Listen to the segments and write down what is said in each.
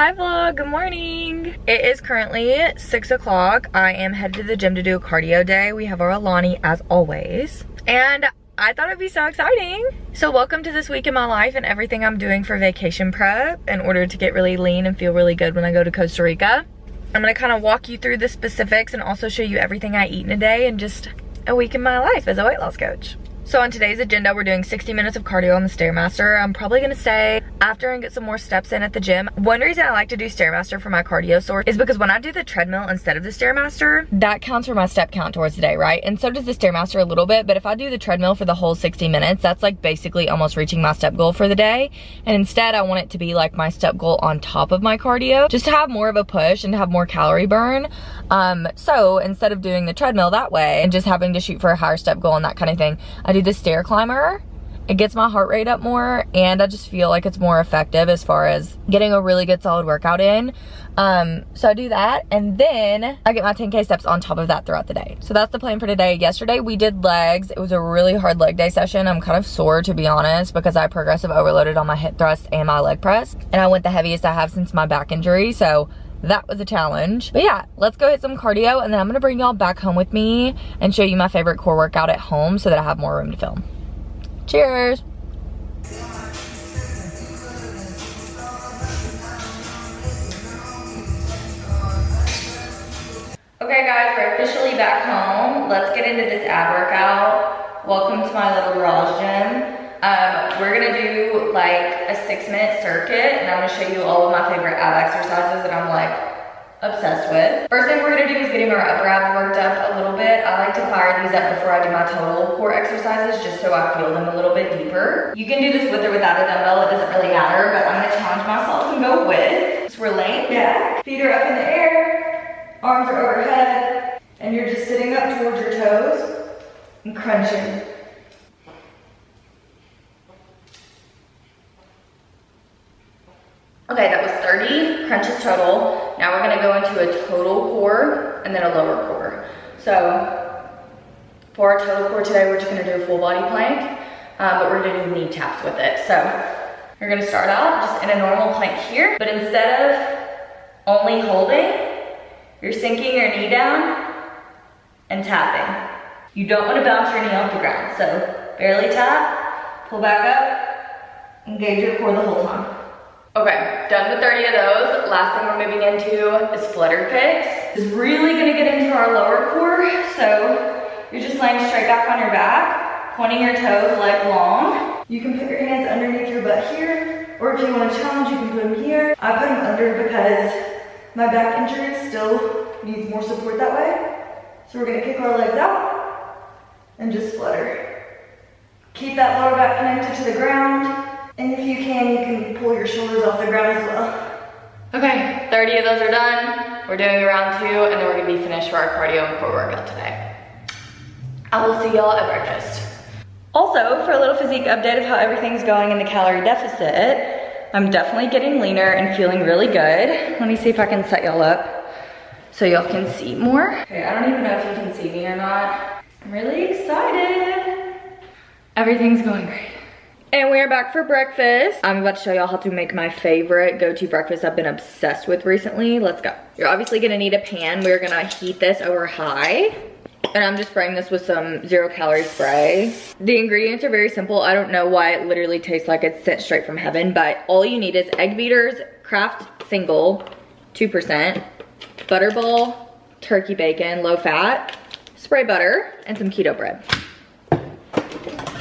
Hi vlog, good morning. It is currently 6 o'clock. I am headed to the gym to do a cardio day. We have our Alani as always. And I thought it'd be so exciting. So welcome to this week in my life and everything I'm doing for vacation prep in order to get really lean and feel really good when I go to Costa Rica. I'm gonna kind of walk you through the specifics and also show you everything I eat in a day and just a week in my life as a weight loss coach. So on today's agenda, we're doing 60 minutes of cardio on the Stairmaster. I'm probably gonna stay after and get some more steps in at the gym. One reason I like to do Stairmaster for my cardio source is because when I do the treadmill instead of the Stairmaster, that counts for my step count towards the day, right? And so does the Stairmaster a little bit, but if I do the treadmill for the whole 60 minutes, that's like basically almost reaching my step goal for the day. And instead, I want it to be like my step goal on top of my cardio, just to have more of a push and to have more calorie burn. So instead of doing the treadmill that way and just having to shoot for a higher step goal and that kind of thing, I do the stair climber. It gets my heart rate up more and I just feel like it's more effective as far as getting a really good solid workout in. So I do that and then I get my 10K steps on top of that throughout the day. So that's the plan for today. Yesterday we did legs. It was a really hard leg day session. I'm kind of sore to be honest because I progressive overloaded on my hip thrust and my leg press. And I went the heaviest I have since my back injury. So that was a challenge. But yeah, let's go hit some cardio and then I'm gonna bring y'all back home with me and show you my favorite core workout at home so that I have more room to film. Cheers. Okay guys, we're officially back home. Let's get into this ab workout. Welcome to my little garage gym. We're gonna do like a 6-minute circuit and I'm gonna show you all of my favorite ab exercises that I'm like obsessed with. First thing we're gonna do is getting our upper abs worked up a little bit. I like to fire these up before I do my total core exercises just so I feel them a little bit deeper. You can do this with or without a dumbbell, it doesn't really matter, but I'm gonna challenge myself and go with. So we're laying back, feet are up in the air, arms are overhead, and you're just sitting up towards your toes and crunching. Okay, that was 30 crunches total. Now we're gonna go into a total core and then a lower core. So for our total core today, we're just gonna do a full body plank, but we're gonna do knee taps with it. So you're gonna start out just in a normal plank here, but instead of only holding, you're sinking your knee down and tapping. You don't wanna bounce your knee off the ground. So barely tap, pull back up, engage your core the whole time. Okay, done with 30 of those. Last thing we're moving into is flutter kicks. This is really gonna get into our lower core. So you're just laying straight back on your back, pointing your toes leg long. You can put your hands underneath your butt here, or if you want to challenge, you can put them here. I put them under because my back injury still needs more support that way. So we're gonna kick our legs out and just flutter. Keep that lower back connected to the ground. And if you can pull your shoulders off the ground as well. Okay, 30 of those are done. We're doing round 2 and then we're gonna be finished for our cardio and core workout today. I will see y'all at breakfast. Also, for a little physique update of how everything's going in the calorie deficit, I'm definitely getting leaner and feeling really good. Let me see if I can set y'all up so y'all can see more. Okay, I don't even know if you can see me or not. I'm really excited. Everything's going great. And we are back for breakfast. I'm about to show y'all how to make my favorite go-to breakfast I've been obsessed with recently. Let's go. You're obviously gonna need a pan. We're gonna heat this over high. And I'm just spraying this with some 0-calorie spray. The ingredients are very simple. I don't know why it literally tastes like it's sent straight from heaven, but all you need is egg beaters, Kraft single, 2%, butterball, turkey bacon, low fat, spray butter, and some keto bread.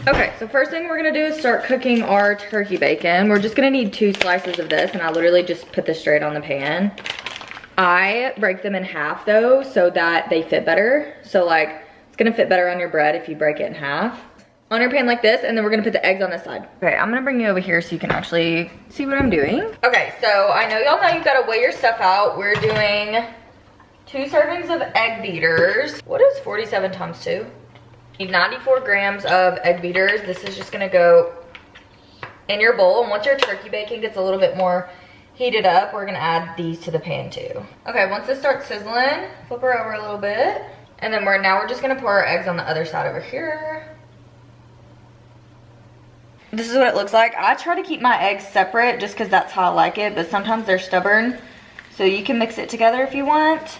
Okay, so first thing we're gonna do is start cooking our turkey bacon. We're just gonna need 2 slices of this and I literally just put this straight on the pan. I break them in half though so that they fit better. So like, it's gonna fit better on your bread if you break it in half. On your pan like this, and then we're gonna put the eggs on this side. Okay, I'm gonna bring you over here so you can actually see what I'm doing. Okay, so I know y'all know you've gotta weigh your stuff out. We're doing 2 servings of egg beaters. What is 47 times 2? Need 94 grams of egg beaters. This is just gonna go in your bowl. And once your turkey bacon gets a little bit more heated up, we're gonna add these to the pan too. Okay, once this starts sizzling, flip her over a little bit. And then we're just gonna pour our eggs on the other side over here. This is what it looks like. I try to keep my eggs separate just because that's how I like it, but sometimes they're stubborn. So you can mix it together if you want.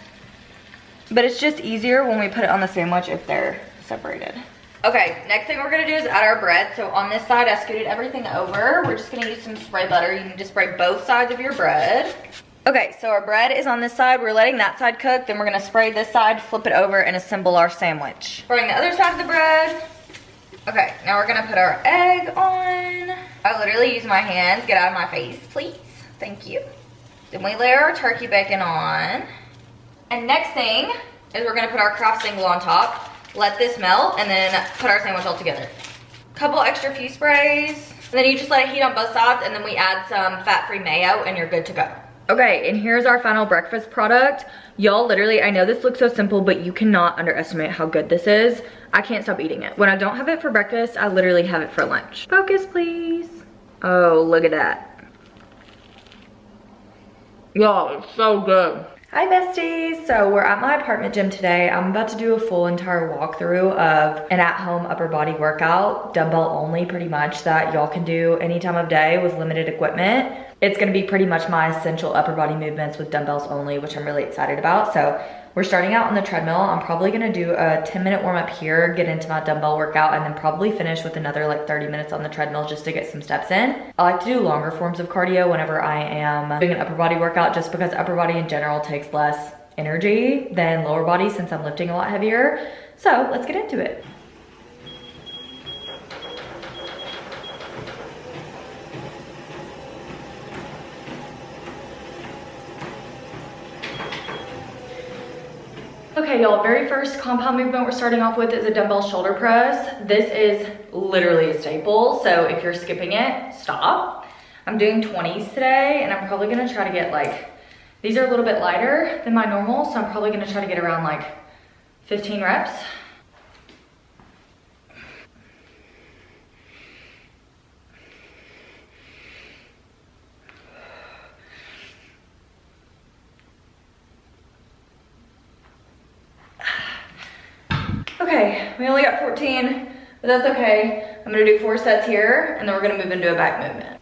But it's just easier when we put it on the sandwich if they're separated. Okay, next thing we're gonna do is add our bread. So on this side, I scooted everything over. We're just gonna use some spray butter. You need to spray both sides of your bread. Okay, so our bread is on this side. We're letting that side cook. Then we're gonna spray this side, flip it over, and assemble our sandwich. Spraying the other side of the bread. Okay, now we're gonna put our egg on. I literally use my hands. Get out of my face, please. Thank you. Then we layer our turkey bacon on. And next thing is we're gonna put our Kraft single on top. Let this melt and then put our sandwich all together. Couple extra few sprays. And then you just let it heat on both sides and then we add some fat-free mayo and you're good to go. Okay, and here's our final breakfast product. Y'all, literally, I know this looks so simple, but you cannot underestimate how good this is. I can't stop eating it. When I don't have it for breakfast, I literally have it for lunch. Focus, please. Oh, look at that. Y'all, it's so good. Hi besties, so we're at my apartment gym today. I'm about to do a full entire walkthrough of an at-home upper body workout, dumbbell only pretty much, that y'all can do any time of day with limited equipment. It's gonna be pretty much my essential upper body movements with dumbbells only, which I'm really excited about. So we're starting out on the treadmill. I'm probably gonna do a 10-minute warm up here, get into my dumbbell workout, and then probably finish with another like 30 minutes on the treadmill just to get some steps in. I like to do longer forms of cardio whenever I am doing an upper body workout, just because upper body in general takes less energy than lower body since I'm lifting a lot heavier. So let's get into it. Okay, y'all, very first compound movement we're starting off with is a dumbbell shoulder press. This is literally a staple, so if you're skipping it, stop. I'm doing 20s today, and I'm probably gonna try to get like, these are a little bit lighter than my normal, so I'm probably gonna try to get around like 15 reps. Okay, we only got 14, but that's okay. I'm gonna do 4 sets here, and then we're gonna move into a back movement.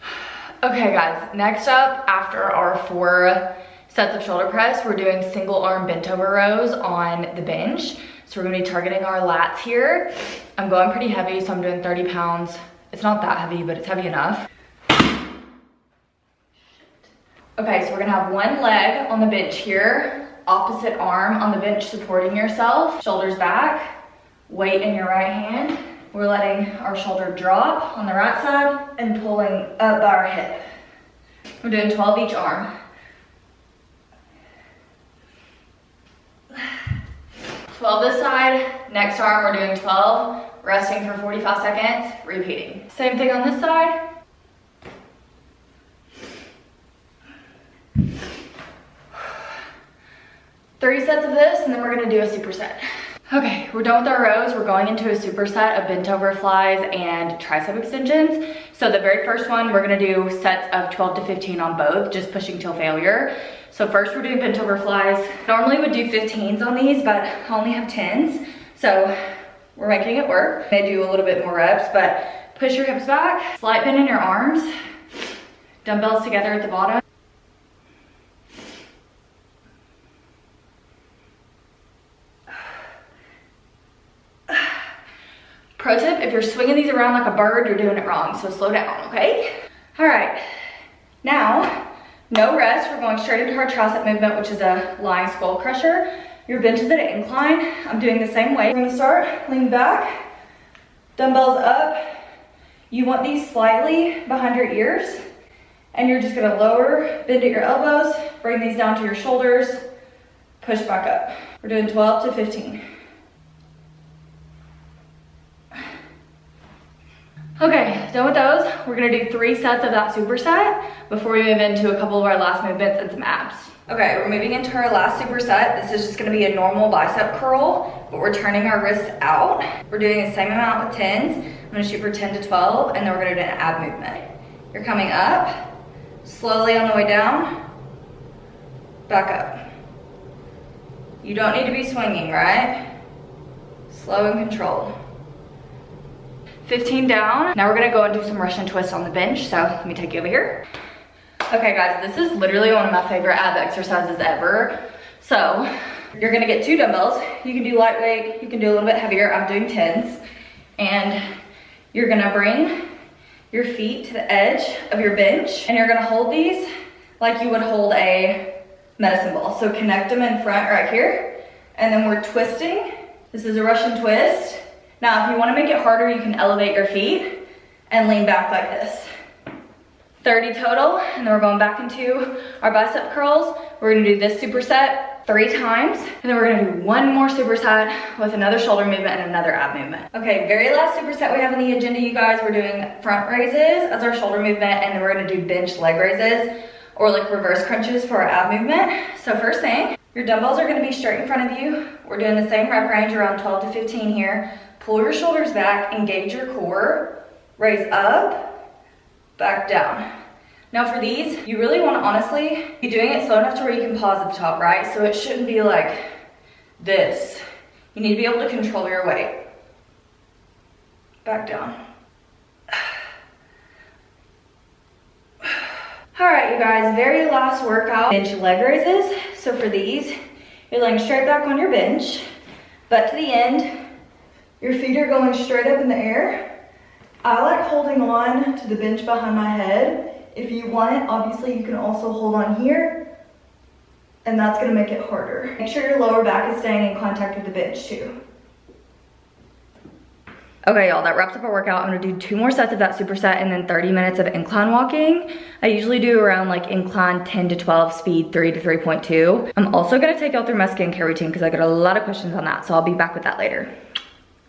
Okay guys, next up, after our 4 sets of shoulder press, we're doing single arm bent over rows on the bench. So we're gonna be targeting our lats here. I'm going pretty heavy, so I'm doing 30 pounds. It's not that heavy, but it's heavy enough. Okay, so we're gonna have one leg on the bench here, opposite arm on the bench supporting yourself, shoulders back. Weight in your right hand. We're letting our shoulder drop on the right side and pulling up by our hip. We're doing 12 each arm. 12 this side. Next arm, we're doing 12. Resting for 45 seconds, repeating. Same thing on this side. Three sets of this, and then we're gonna do a superset. Okay, we're done with our rows. We're going into a superset of bent over flies and tricep extensions. So the very first one, we're gonna do sets of 12 to 15 on both, just pushing till failure. So first we're doing bent over flies. Normally would do 15s on these, but I only have 10s. So we're making it work. I do a little bit more reps, but push your hips back, slight bend in your arms, dumbbells together at the bottom. Pro tip, if you're swinging these around like a bird, you're doing it wrong, so slow down, okay? All right, now, no rest. We're going straight into our tricep movement, which is a lying skull crusher. Your bench is at an incline. I'm doing the same way. We're gonna start, lean back, dumbbells up. You want these slightly behind your ears, and you're just gonna lower, bend at your elbows, bring these down to your shoulders, push back up. We're doing 12 to 15. Okay, done with those. We're gonna do 3 sets of that superset before we move into a couple of our last movements and some abs. Okay, we're moving into our last superset. This is just gonna be a normal bicep curl, but we're turning our wrists out. We're doing the same amount with 10s. I'm gonna shoot for 10 to 12, and then we're gonna do an ab movement. You're coming up, slowly on the way down, back up. You don't need to be swinging, right? Slow and controlled. 15 down. Now we're gonna go and do some Russian twists on the bench. So let me take you over here. Okay guys, this is literally one of my favorite ab exercises ever. So you're gonna get 2 dumbbells. You can do lightweight, you can do a little bit heavier. I'm doing 10s. And you're gonna bring your feet to the edge of your bench and you're gonna hold these like you would hold a medicine ball. So connect them in front right here. And then we're twisting. This is a Russian twist. Now, if you wanna make it harder, you can elevate your feet and lean back like this. 30 total, and then we're going back into our bicep curls. We're gonna do this superset 3 times, and then we're gonna do 1 more superset with another shoulder movement and another ab movement. Okay, very last superset we have on the agenda, you guys. We're doing front raises as our shoulder movement, and then we're gonna do bench leg raises, or like reverse crunches for our ab movement. So first thing, your dumbbells are gonna be straight in front of you. We're doing the same rep range, around 12 to 15 here. Pull your shoulders back, engage your core, raise up, back down. Now for these, you really want to honestly be doing it slow enough to where you can pause at the top, right? So it shouldn't be like this. You need to be able to control your weight. Back down. All right, you guys, very last workout, bench leg raises. So for these, you're laying straight back on your bench, butt to the end. Your feet are going straight up in the air. I like holding on to the bench behind my head. If you want it, obviously you can also hold on here, and that's gonna make it harder. Make sure your lower back is staying in contact with the bench too. Okay, y'all, that wraps up our workout. I'm gonna do 2 more sets of that superset and then 30 minutes of incline walking. I usually do around like incline 10 to 12, speed 3 to 3.2. I'm also gonna take y'all through my skincare routine because I got a lot of questions on that, so I'll be back with that later.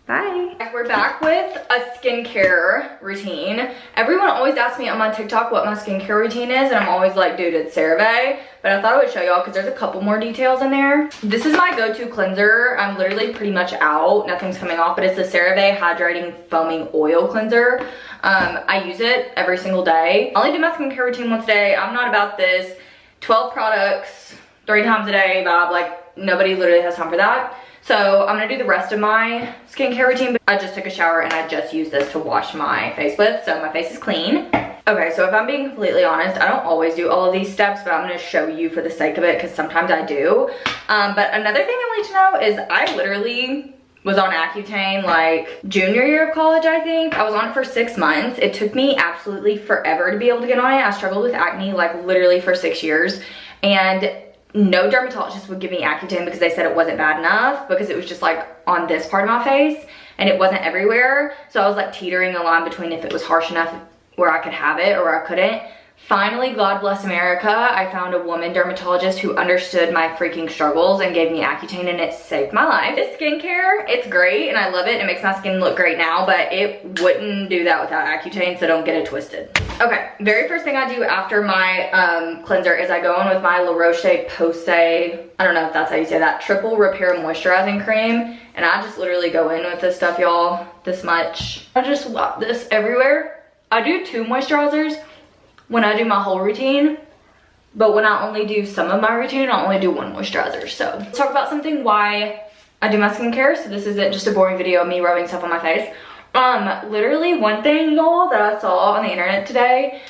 Bye. We're back with a skincare routine. Everyone always asks me on my TikTok what my skincare routine is, and I'm always like, dude, it's CeraVe. But I thought I would show y'all because there's a couple more details in there. This is my go-to cleanser. I'm literally pretty much out. Nothing's coming off, but it's the CeraVe Hydrating Foaming Oil Cleanser. I use it every single day. I only do my skincare routine once a day. I'm not about this 12 products 3 times a day vibe. Like, nobody literally has time for that. So I'm gonna do the rest of my skincare routine, but I just took a shower and I just used this to wash my face with, so my face is clean. Okay, so if I'm being completely honest, I don't always do all of these steps, but I'm gonna show you for the sake of it, because sometimes I do. But another thing I want you to know is I literally was on Accutane like junior year of college, I think. I was on it for 6 months. It took me absolutely forever to be able to get on it. I struggled with acne like literally for 6 years, and no dermatologist would give me Accutane because they said it wasn't bad enough, because it was just like on this part of my face and it wasn't everywhere. So I was like teetering a line between if it was harsh enough where I could have it or I couldn't. Finally, God bless America, I found a woman dermatologist who understood my freaking struggles and gave me Accutane, and it saved my life. This skincare, it's great and I love it. It makes my skin look great now, but it wouldn't do that without Accutane, so don't get it twisted. Okay, very first thing I do after my cleanser is I go in with my La Roche-Posay, I don't know if that's how you say that, Triple Repair Moisturizing Cream. And I just literally go in with this stuff, y'all, this much. I just swap this everywhere. I do 2 moisturizers when I do my whole routine, but when I only do some of my routine, I only do 1 moisturizer. So let's talk about something why I do my skincare. So this isn't just a boring video of me rubbing stuff on my face. Literally one thing, y'all, that I saw on the internet today,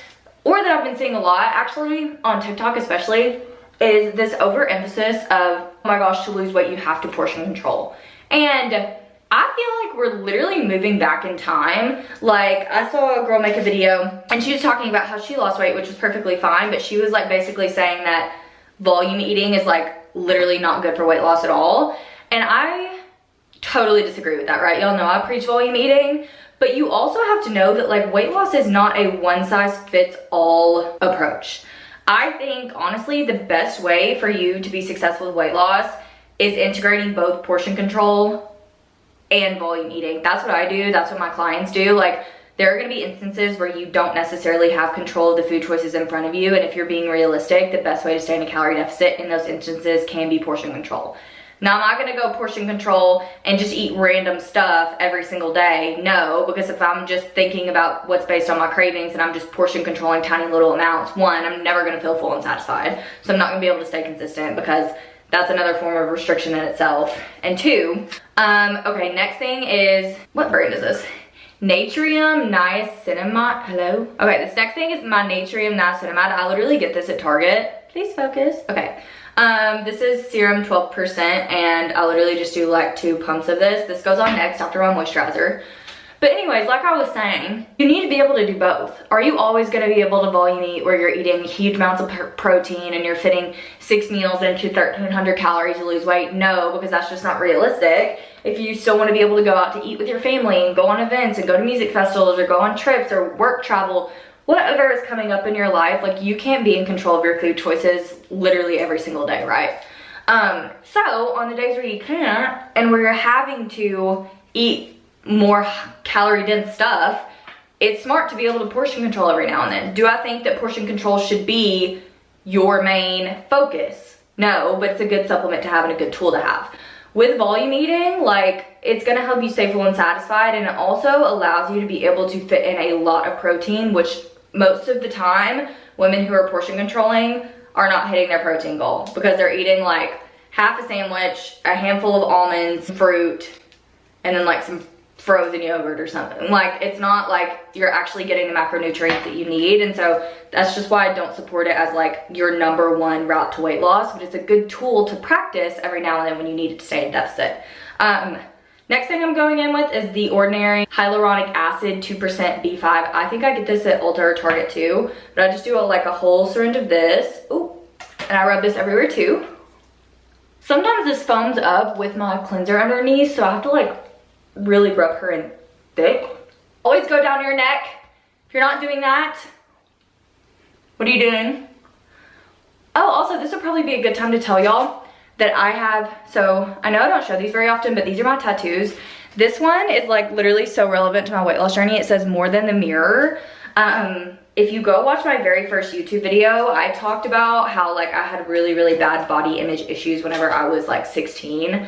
or that I've been seeing a lot actually on TikTok especially, is this overemphasis of, oh my gosh, to lose weight you have to portion control. And I feel like we're literally moving back in time. Like, I saw a girl make a video and she was talking about how she lost weight, which was perfectly fine, but she was like basically saying that volume eating is like literally not good for weight loss at all. And I totally disagree with that, right? Y'all know I preach volume eating, but you also have to know that like weight loss is not a one size fits all approach. I think honestly the best way for you to be successful with weight loss is integrating both portion control and volume eating. That's what I do. That's what my clients do. Like, there are gonna be instances where you don't necessarily have control of the food choices in front of you, and if you're being realistic, the best way to stay in a calorie deficit in those instances can be portion control. Now, I'm not gonna go portion control and just eat random stuff every single day. No, because if I'm just thinking about what's based on my cravings and I'm just portion controlling tiny little amounts, 1, I'm never gonna feel full and satisfied. So I'm not gonna be able to stay consistent, because that's another form of restriction in itself. And 2, okay, next thing is, what brand is this? Natrium niacinamide. Hello? Okay, this next thing is my natrium niacinamide. I literally get this at Target. Please focus. Okay. This is serum 12%, and I literally just do like 2 pumps of this. This goes on next after my moisturizer. But anyways, like I was saying, you need to be able to do both. Are you always going to be able to volume eat where you're eating huge amounts of protein and you're fitting 6 meals into 1,300 calories to lose weight? No, because that's just not realistic. If you still want to be able to go out to eat with your family and go on events and go to music festivals or go on trips or work travel, whatever is coming up in your life, like you can't be in control of your food choices literally every single day, right? So on the days where you can't and where you're having to eat more calorie dense stuff, it's smart to be able to portion control every now and then. Do I think that portion control should be your main focus? No, but it's a good supplement to have and a good tool to have. With volume eating, like, it's gonna help you stay full and satisfied, and it also allows you to be able to fit in a lot of protein, which most of the time, women who are portion controlling are not hitting their protein goal because they're eating like half a sandwich, a handful of almonds, fruit, and then like some frozen yogurt or something. Like, it's not like you're actually getting the macronutrients that you need, and so that's just why I don't support it as like your #1 route to weight loss, but it's a good tool to practice every now and then when you need it to stay in deficit. Next thing I'm going in with is the Ordinary Hyaluronic Acid 2% B5. I think I get this at Ulta or Target too, but I just do like a whole syringe of this. Ooh, and I rub this everywhere too. Sometimes this foams up with my cleanser underneath, so I have to like really rub her in thick. Always go down your neck. If you're not doing that, what are you doing? Oh, also, this would probably be a good time to tell y'all that I have, so I know I don't show these very often, but these are my tattoos. This one is like literally so relevant to my weight loss journey. It says "more than the mirror." If you go watch my very first YouTube video, I talked about how like I had really, really bad body image issues whenever I was like 16.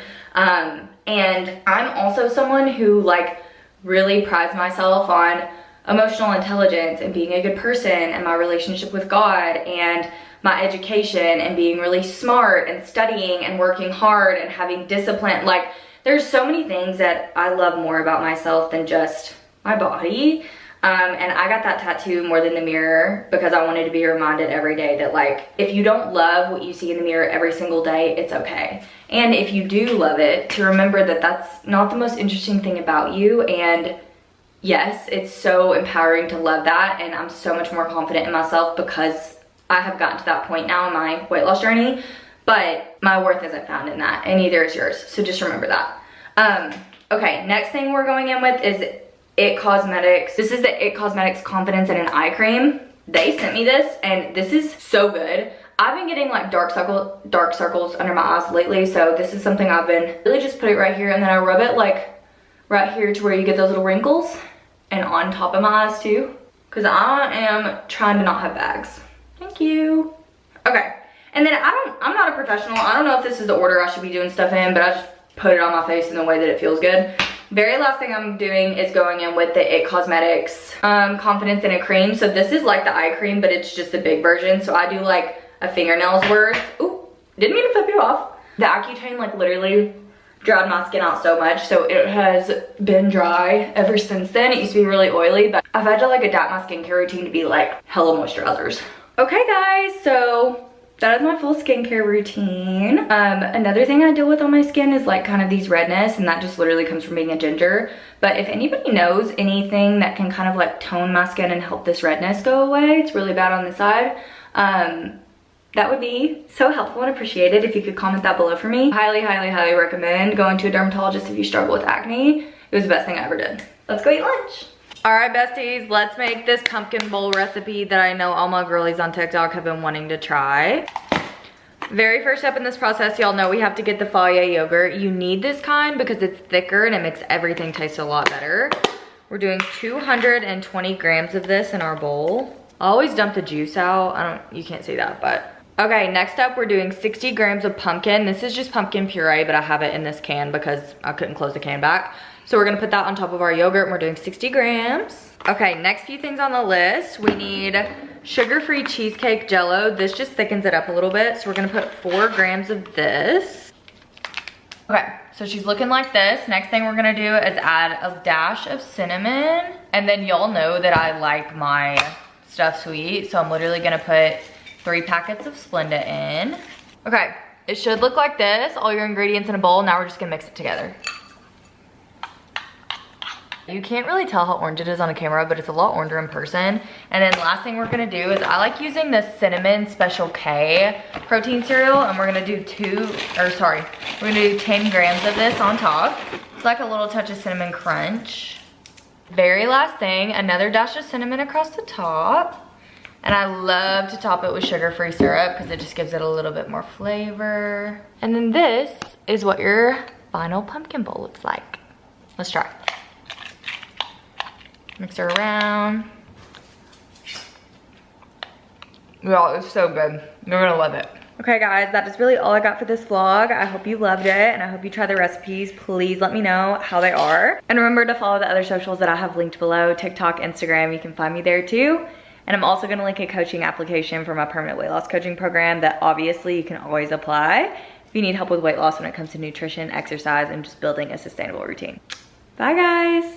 And I'm also someone who like really prides myself on emotional intelligence and being a good person and my relationship with God and my education and being really smart and studying and working hard and having discipline. Like, there's so many things that I love more about myself than just my body. And I got that tattoo, "more than the mirror," because I wanted to be reminded every day that like, if you don't love what you see in the mirror every single day, it's okay. And if you do love it, to remember that that's not the most interesting thing about you. And yes, it's so empowering to love that. And I'm so much more confident in myself because I have gotten to that point now in my weight loss journey. But my worth isn't found in that, and neither is yours. So just remember that. Okay, next thing we're going in with is It Cosmetics. This is the It Cosmetics Confidence in an Eye Cream. They sent me this, and this is so good. I've been getting like dark circles under my eyes lately, so this is something I've been really just put it right here, and then I rub it like right here to where you get those little wrinkles, and on top of my eyes too, because I am trying to not have bags. Thank you. Okay, and then I'm not a professional. I don't know if this is the order I should be doing stuff in, but I just put it on my face in the way that it feels good. Very last thing I'm doing is going in with the It Cosmetics Confidence in a Cream. So this is like the eye cream, but it's just the big version. So I do like a fingernail's worth. Ooh, didn't mean to flip you off. The Accutane like literally dried my skin out so much, so it has been dry ever since then. It used to be really oily, but I've had to like adapt my skincare routine to be like hella moisturizers. Okay guys, so that is my full skincare routine. Another thing I deal with on my skin is like kind of these redness, and that just literally comes from being a ginger. But if anybody knows anything that can kind of like tone my skin and help this redness go away, it's really bad on the side, that would be so helpful and appreciated if you could comment that below for me. Highly, highly, highly recommend going to a dermatologist if you struggle with acne. It was the best thing I ever did. Let's go eat lunch. All right, besties, let's make this pumpkin bowl recipe that I know all my girlies on TikTok have been wanting to try. Very first step in this process, y'all know we have to get the Fage yogurt. You need this kind because it's thicker and it makes everything taste a lot better. We're doing 220 grams of this in our bowl. I always dump the juice out. You can't see that, but. Okay, next up, we're doing 60 grams of pumpkin. This is just pumpkin puree, but I have it in this can because I couldn't close the can back. So we're gonna put that on top of our yogurt, and we're doing 60 grams. Okay, next few things on the list. We need sugar-free cheesecake Jell-O. This just thickens it up a little bit. So we're gonna put 4 grams of this. Okay, so she's looking like this. Next thing we're gonna do is add a dash of cinnamon. And then y'all know that I like my stuff sweet. So I'm literally gonna put 3 packets of Splenda in. Okay, it should look like this. All your ingredients in a bowl. Now we're just gonna mix it together. You can't really tell how orange it is on a camera, but it's a lot oranger in person. And then last thing we're gonna do is I like using the Cinnamon Special K protein cereal, and we're gonna do 10 grams of this on top. It's like a little touch of cinnamon crunch. Very last thing, another dash of cinnamon across the top. And I love to top it with sugar-free syrup because it just gives it a little bit more flavor. And then this is what your final pumpkin bowl looks like. Let's try. Mix her around. Yeah, it's so good. You're gonna love it. Okay guys, that is really all I got for this vlog. I hope you loved it and I hope you try the recipes. Please let me know how they are. And remember to follow the other socials that I have linked below. TikTok, Instagram, you can find me there too. And I'm also gonna link a coaching application for my permanent weight loss coaching program that obviously you can always apply if you need help with weight loss when it comes to nutrition, exercise, and just building a sustainable routine. Bye guys.